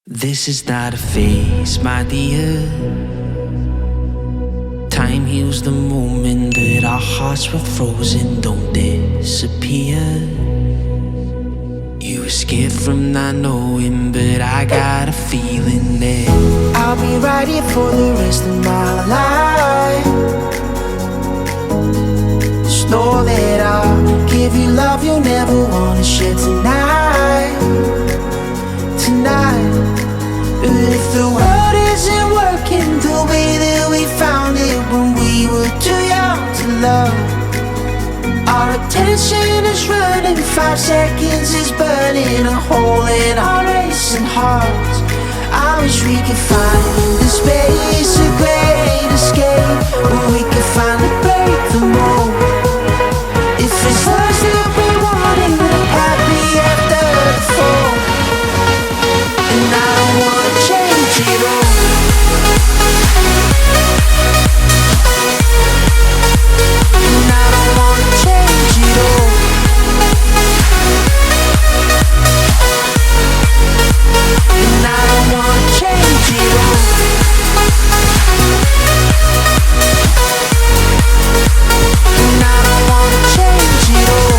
This is not a phase, my dear. Time heals the moment, but our hearts were frozen, don't disappear. You were scared from not knowing, but I got a feeling that I'll be right here for the rest of my life. Just know that I'll give you love you'll never wanna share tonight. Tonight. But if the world isn't working the way that we found it when we were too young to love, our attention is running, 5 seconds is burning a hole in our racing hearts. I wish we could find the space, a great escape, where we could finally break the mold. If it's us that we wanted, we're happy after the fall. And I don't wanna change it all. And I don't wanna change it all. And I don't wanna change it all. And I don't wanna change it all.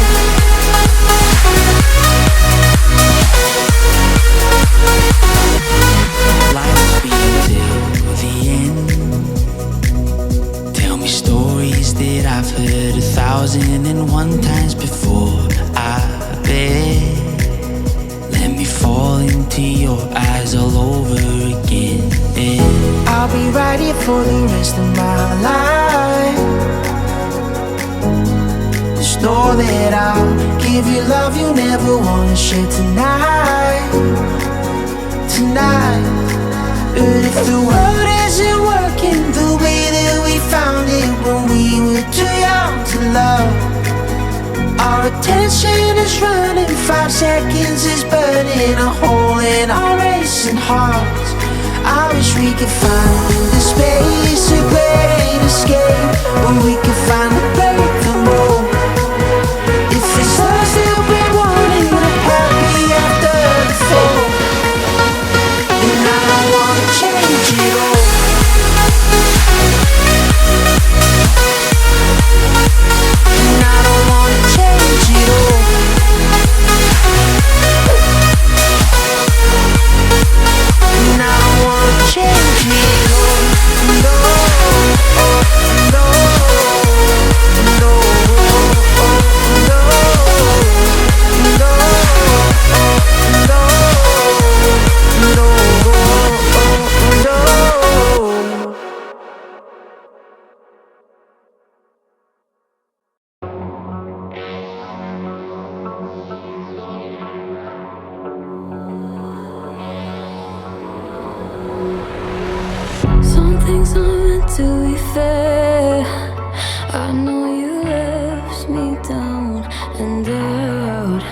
life's been till the end. Tell me stories that I've heard 1,001 times before. I bet. Let me fall into your eyes all over again. I'll be right here for the rest of my life. Just know that I'll give you love you never wanna share tonight. Tonight. But if the world isn't working the way that we found it when we were too young to love, our attention is running, 5 seconds is burning a hole in our racing hearts. I wish we could find the space, a great escape, where we could finally break the mold. If it's us that we wanted, we're happy after the fall. And I don't wanna change it all. And I don't wanna change it all. And I don't wanna change it all. No, no, no, no, Some things aren't meant to be fair. I know you left me down and out,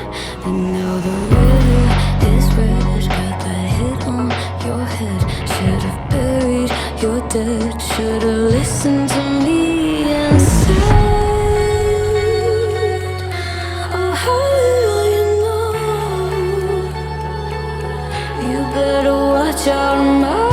and now the river is red. Got that hit on your head. Should've buried your dead. Should've listened to me and said, oh, how little you know. You better watch out, my